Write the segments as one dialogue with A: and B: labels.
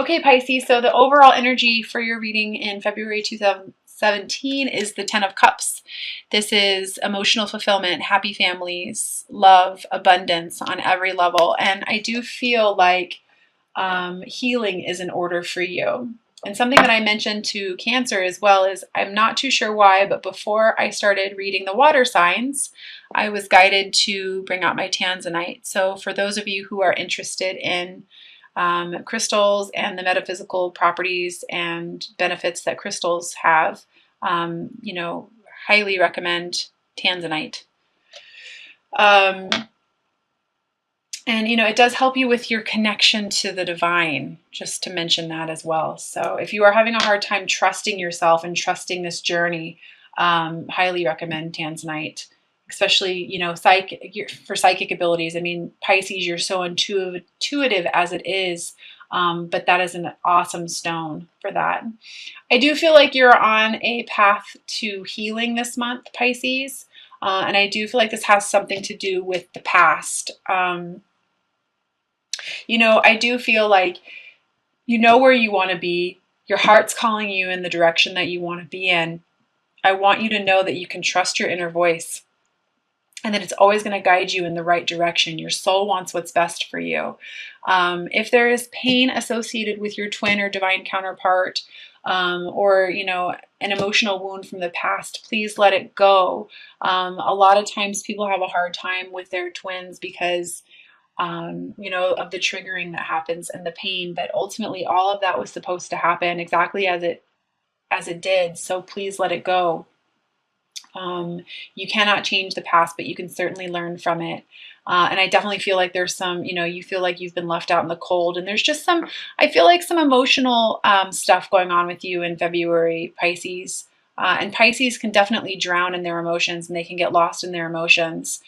A: Okay, Pisces, so the overall energy for your reading in February 2017 is the Ten of Cups. This is emotional fulfillment, happy families, love, abundance on every level. And I do feel like healing is in order for you. And something that I mentioned to Cancer as well is I'm not too sure why, but before I started reading the water signs, I was guided to bring out my Tanzanite. So for those of you who are interested in crystals and the metaphysical properties and benefits that crystals have, highly recommend Tanzanite. And, it does help you with your connection to the divine, just to mention that as well. So if you are having a hard time trusting yourself and trusting this journey, highly recommend Tanzanite, especially, for psychic abilities. I mean, Pisces, you're so intuitive as it is, but that is an awesome stone for that. I do feel like you're on a path to healing this month, Pisces. And I do feel like this has something to do with the past. I do feel like you know where you want to be. Your heart's calling you in the direction that you want to be in. I want you to know that you can trust your inner voice and that it's always going to guide you in the right direction. Your soul wants what's best for you. If there is pain associated with your twin or divine counterpart, or an emotional wound from the past, please let it go. A lot of times people have a hard time with their twins because of the triggering that happens and the pain, but ultimately all of that was supposed to happen exactly as it did. So please let it go. You cannot change the past, but you can certainly learn from it. And I definitely feel like there's some, you feel like you've been left out in the cold, and there's just I feel like some emotional stuff going on with you in February, Pisces. And Pisces can definitely drown in their emotions, and they can get lost in their emotions.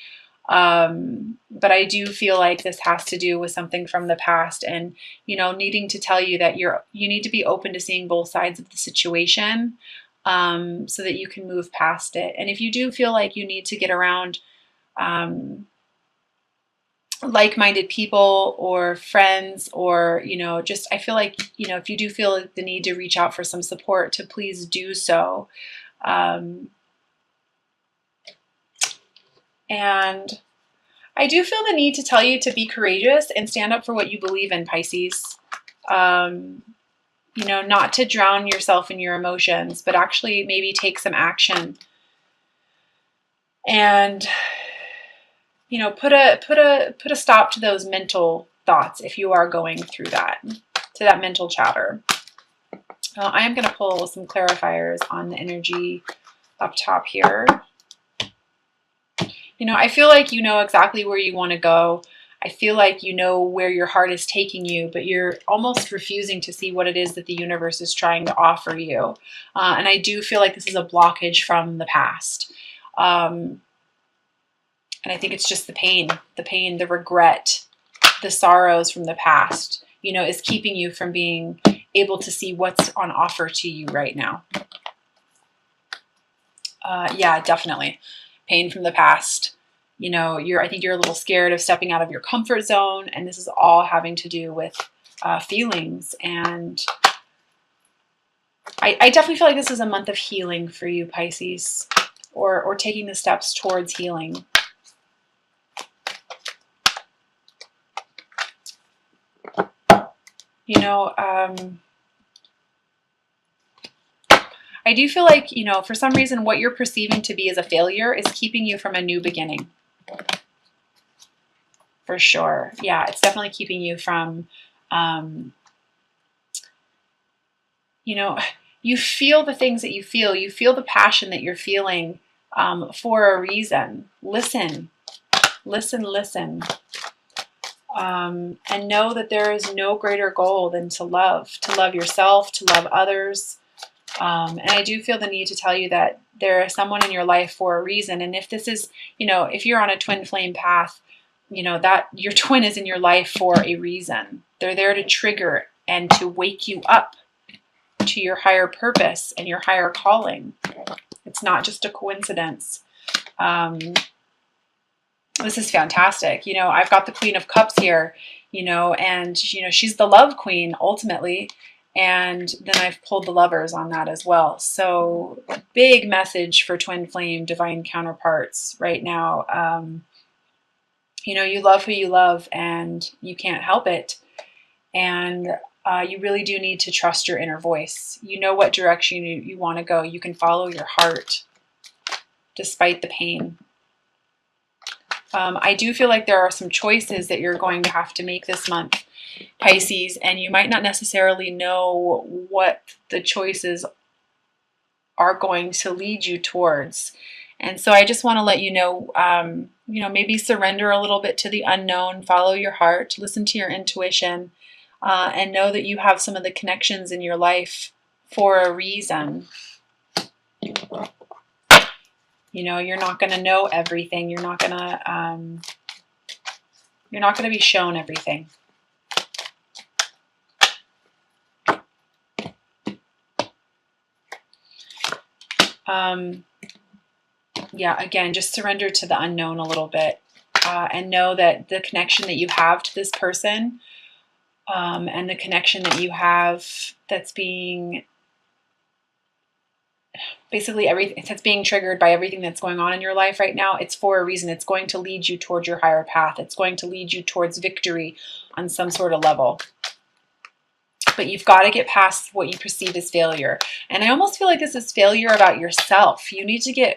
A: But I do feel like this has to do with something from the past, and needing to tell you that you need to be open to seeing both sides of the situation, so that you can move past it. And if you do feel like you need to get around like-minded people or friends, or just I feel like if you do feel the need to reach out for some support, to please do so. And I do feel the need to tell you to be courageous and stand up for what you believe in, Pisces. Not to drown yourself in your emotions, but actually maybe take some action. And put a stop to those mental thoughts if you are going through that, to that mental chatter. I am going to pull some clarifiers on the energy up top here. I feel like you know exactly where you want to go. I feel like you know where your heart is taking you, but you're almost refusing to see what it is that the universe is trying to offer you. And I do feel like this is a blockage from the past. And I think it's just the pain, the regret, the sorrows from the past, is keeping you from being able to see what's on offer to you right now. Yeah, definitely. Pain from the past. I think you're a little scared of stepping out of your comfort zone, and this is all having to do with feelings. And I definitely feel like this is a month of healing for you, Pisces, or taking the steps towards healing. I do feel like, for some reason, what you're perceiving to be as a failure is keeping you from a new beginning. For sure. Yeah, it's definitely keeping you from, you feel the things that you feel. You feel the passion that you're feeling for a reason. Listen. And know that there is no greater goal than to love yourself, to love others. And I do feel the need to tell you that there is someone in your life for a reason. And if this is, if you're on a twin flame path, that your twin is in your life for a reason. They're there to trigger and to wake you up to your higher purpose and your higher calling. It's not just a coincidence. This is fantastic. I've got the Queen of Cups here. and she's the love queen ultimately. And then I've pulled the lovers on that as well. So big message for twin flame divine counterparts right now. You love who you love and you can't help it. And you really do need to trust your inner voice. You know what direction you want to go. You can follow your heart despite the pain. I do feel like there are some choices that you're going to have to make this month, Pisces, and you might not necessarily know what the choices are going to lead you towards. And so I just want to let you know, maybe surrender a little bit to the unknown, follow your heart, listen to your intuition, and know that you have some of the connections in your life for a reason. You're not going to know everything. You're not going to be shown everything. Again, just surrender to the unknown a little bit, and know that the connection that you have to this person, and the connection that you have that's being basically everything that's being triggered by everything that's going on in your life right now, it's for a reason. It's going to lead you towards your higher path. It's going to lead you towards victory on some sort of level. But you've got to get past what you perceive as failure. And I almost feel like this is failure about yourself. You need to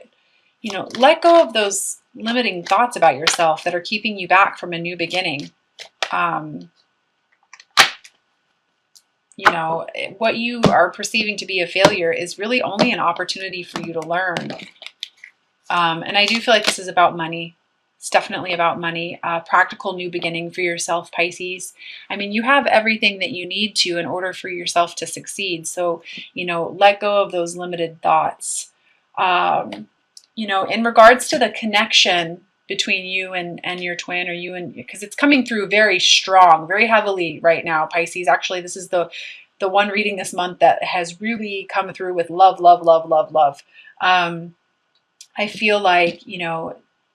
A: let go of those limiting thoughts about yourself that are keeping you back from a new beginning. What you are perceiving to be a failure is really only an opportunity for you to learn. And I do feel like this is about money. It's definitely about money. Practical new beginning for yourself, Pisces. I mean, you have everything that you need to in order for yourself to succeed. So, let go of those limited thoughts. In regards to the connection between you and your twin, because it's coming through very strong, very heavily right now, Pisces. Actually, this is the one reading this month that has really come through with love, love, love, love, love. I feel like,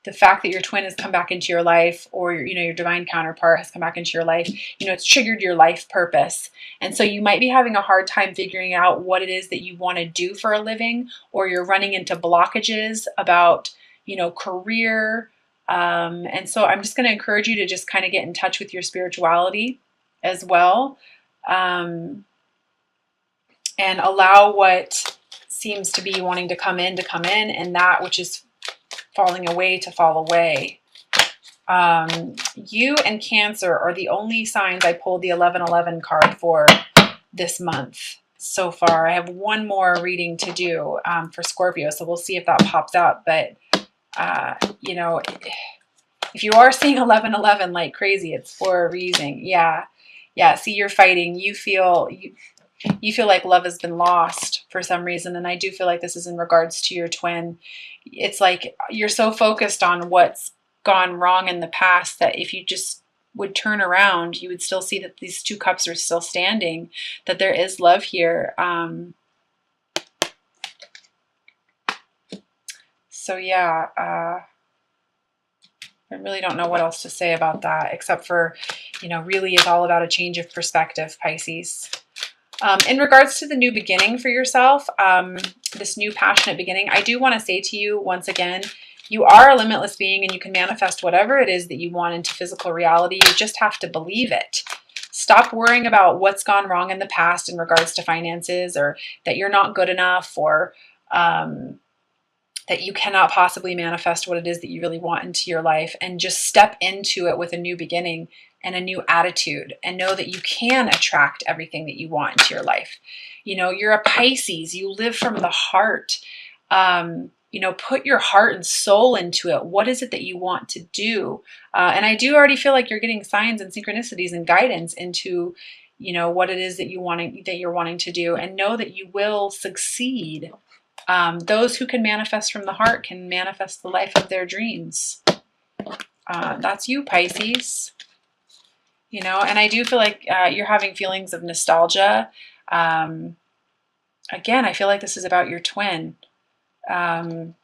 A: the fact that your twin has come back into your life, or your divine counterpart has come back into your life, it's triggered your life purpose. And so you might be having a hard time figuring out what it is that you want to do for a living, or you're running into blockages about, career. And so I'm just going to encourage you to just kind of get in touch with your spirituality as well. And allow what seems to be wanting to come in, and that which is falling away to fall away. You and Cancer are the only signs I pulled the 1111 card for this month so far. I have one more reading to do for Scorpio, so we'll see if that pops up. But, if you are seeing 1111 like crazy, it's for a reason. Yeah. See, you're fighting. You feel like love has been lost for some reason. And I do feel like this is in regards to your twin. It's like you're so focused on what's gone wrong in the past that if you just would turn around, you would still see that these two cups are still standing, that there is love here. I really don't know what else to say about that, except for, really it's all about a change of perspective, Pisces. In regards to the new beginning for yourself, this new passionate beginning, I do want to say to you once again, you are a limitless being and you can manifest whatever it is that you want into physical reality. You just have to believe it. Stop worrying about what's gone wrong in the past in regards to finances, or that you're not good enough, or that you cannot possibly manifest what it is that you really want into your life, and just step into it with a new beginning and a new attitude, and know that you can attract everything that you want into your life. You're a Pisces. You live from the heart. Put your heart and soul into it. What is it that you want to do? And I do already feel like you're getting signs and synchronicities and guidance into, what it is that you're wanting to do, and know that you will succeed. Those who can manifest from the heart can manifest the life of their dreams. That's you, Pisces. And I do feel like you're having feelings of nostalgia. Again, I feel like this is about your twin. Wanting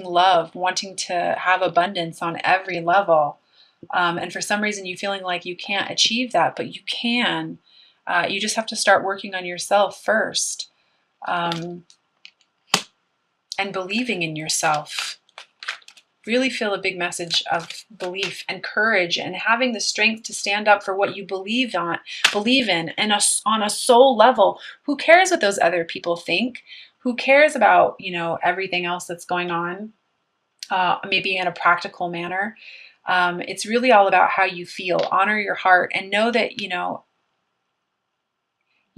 A: love, wanting to have abundance on every level. And for some reason you feeling like you can't achieve that, but you can. You just have to start working on yourself first, and believing in yourself. Really feel a big message of belief and courage and having the strength to stand up for what you believe in, and on a soul level. Who cares what those other people think? Who cares about, everything else that's going on? Maybe in a practical manner. It's really all about how you feel. Honor your heart and know that,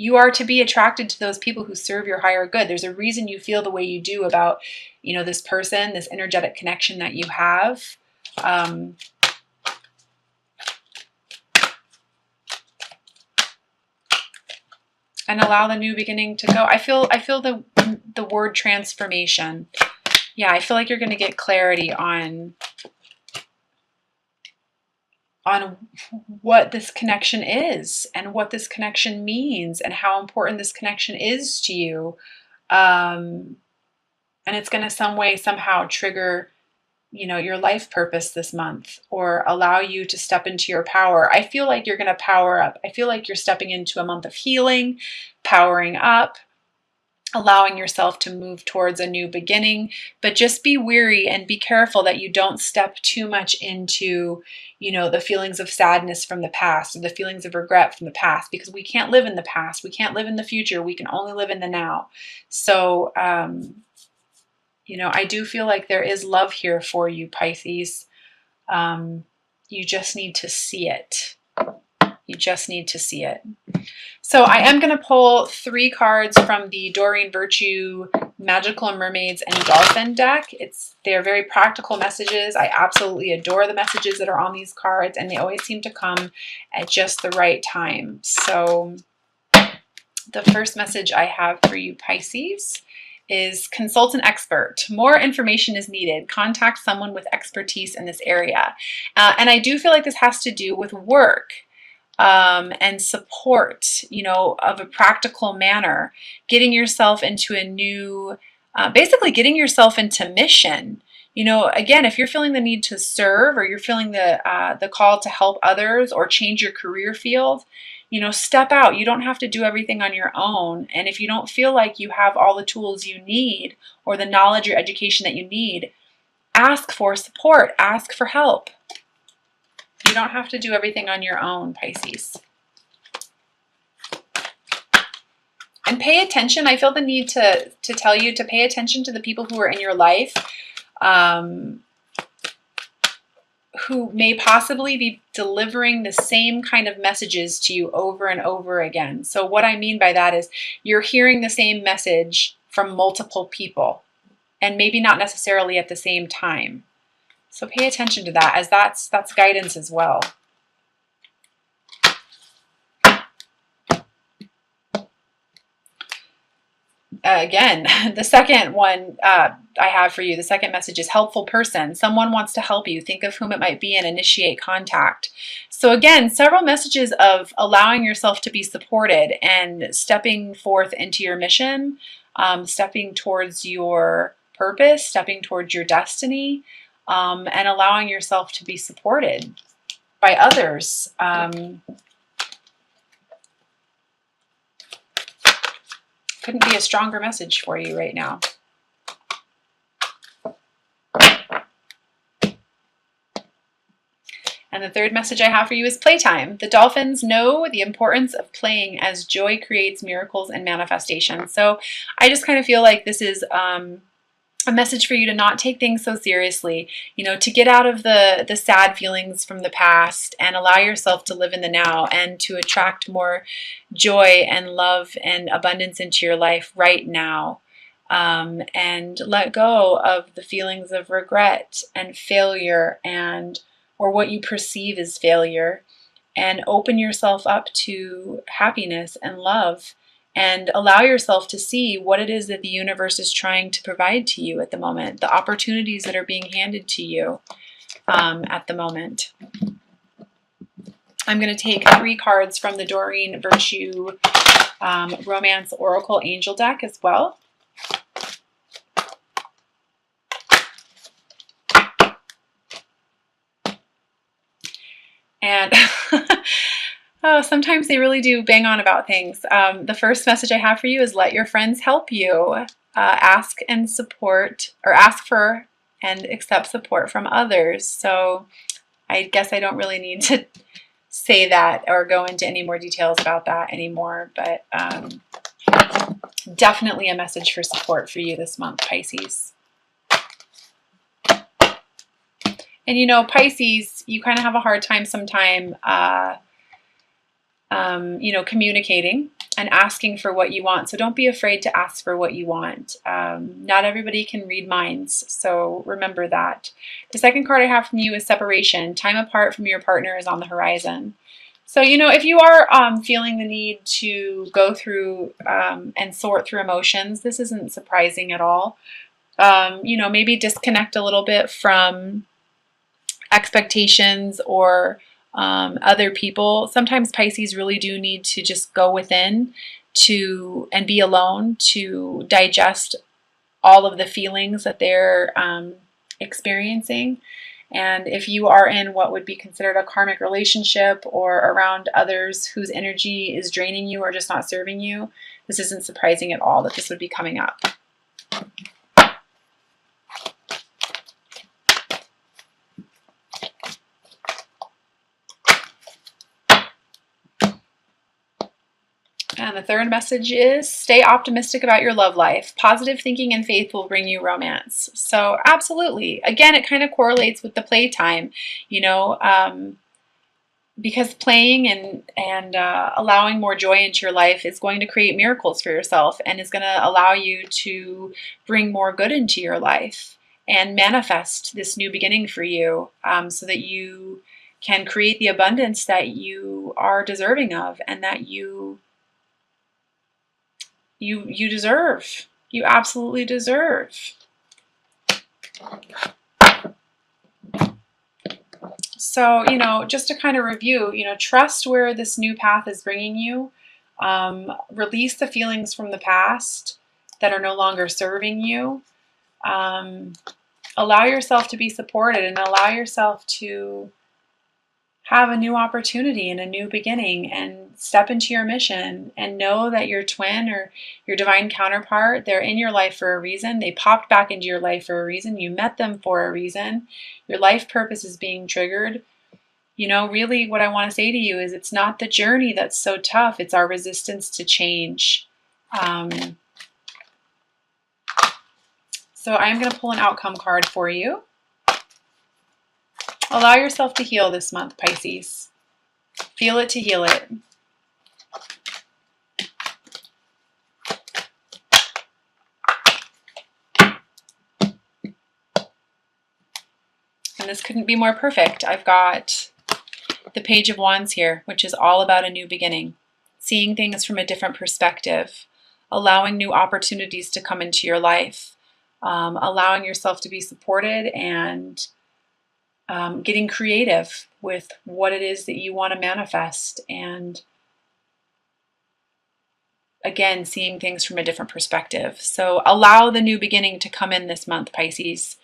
A: you are to be attracted to those people who serve your higher good. There's a reason you feel the way you do about, this person, this energetic connection that you have. And allow the new beginning to go. I feel the word transformation. Yeah, I feel like you're going to get clarity on what this connection is and what this connection means and how important this connection is to you. And it's going to somehow trigger, your life purpose this month, or allow you to step into your power. I feel like you're going to power up. I feel like you're stepping into a month of healing, powering up, allowing yourself to move towards a new beginning. But just be wary and be careful that you don't step too much into, the feelings of sadness from the past, or the feelings of regret from the past, because we can't live in the past. We can't live in the future. We can only live in the now. So, I do feel like there is love here for you, Pisces. You just need to see it. You just need to see it. So I am going to pull 3 cards from the Doreen Virtue Magical Mermaids and Dolphin deck. They're very practical messages. I absolutely adore the messages that are on these cards, and they always seem to come at just the right time. So the first message I have for you, Pisces, is consult an expert. More information is needed. Contact someone with expertise in this area. And I do feel like this has to do with work. And support, of a practical manner, getting yourself into a new, basically getting yourself into mission. Again, if you're feeling the need to serve, or you're feeling the call to help others or change your career field, step out. You don't have to do everything on your own. And if you don't feel like you have all the tools you need, or the knowledge or education that you need, ask for support, ask for help. You don't have to do everything on your own, Pisces. And pay attention. I feel the need to tell you to pay attention to the people who are in your life, who may possibly be delivering the same kind of messages to you over and over again. So what I mean by that is you're hearing the same message from multiple people, and maybe not necessarily at the same time. So pay attention to that, as that's guidance as well. Again, the second one I have for you, the second message is helpful person. Someone wants to help you. Think of whom it might be and initiate contact. So again, several messages of allowing yourself to be supported and stepping forth into your mission, stepping towards your purpose, stepping towards your destiny. And allowing yourself to be supported by others. Couldn't be a stronger message for you right now. And the third message I have for you is playtime. The dolphins know the importance of playing, as joy creates miracles and manifestation. So I just kind of feel like this is a message for you to not take things so seriously, to get out of the sad feelings from the past and allow yourself to live in the now, and to attract more joy and love and abundance into your life right now. And let go of the feelings of regret and failure, or what you perceive as failure, and open yourself up to happiness and love. And allow yourself to see what it is that the universe is trying to provide to you at the moment, the opportunities that are being handed to you at the moment. I'm going to take 3 cards from the Doreen Virtue Romance Oracle Angel deck as well. And oh, sometimes they really do bang on about things. The first message I have for you is let your friends help you. Ask and support, or ask for and accept support from others. So I guess I don't really need to say that or go into any more details about that anymore, but definitely a message for support for you this month, Pisces. And you know, Pisces, you kind of have a hard time sometime, communicating and asking for what you want. So don't be afraid to ask for what you want. Not everybody can read minds, so remember that. The second card I have from you is separation. Time apart from your partner is on the horizon. So, you know, if you are feeling the need to go through and sort through emotions, this isn't surprising at all. Maybe disconnect a little bit from expectations or other people. Sometimes Pisces really do need to just go within and be alone to digest all of the feelings that they're experiencing. And if you are in what would be considered a karmic relationship or around others whose energy is draining you or just not serving you, this isn't surprising at all that this would be coming up. And the third message is stay optimistic about your love life. Positive thinking and faith will bring you romance. So absolutely. Again, it kind of correlates with the playtime, because playing and allowing more joy into your life is going to create miracles for yourself and is going to allow you to bring more good into your life and manifest this new beginning for you, so that you can create the abundance that you are deserving of and that you deserve. You absolutely deserve. So, just to kind of review, trust where this new path is bringing you. Release the feelings from the past that are no longer serving you. Allow yourself to be supported and allow yourself to have a new opportunity and a new beginning and step into your mission and know that your twin or your divine counterpart, they're in your life for a reason. They popped back into your life for a reason. You met them for a reason. Your life purpose is being triggered. Really what I want to say to you is it's not the journey that's so tough. It's our resistance to change. So I'm going to pull an outcome card for you. Allow yourself to heal this month, Pisces. Feel it to heal it. And this couldn't be more perfect. I've got the Page of Wands here, which is all about a new beginning. Seeing things from a different perspective. Allowing new opportunities to come into your life. Allowing yourself to be supported and getting creative with what it is that you want to manifest, and again, seeing things from a different perspective. So allow the new beginning to come in this month, Pisces.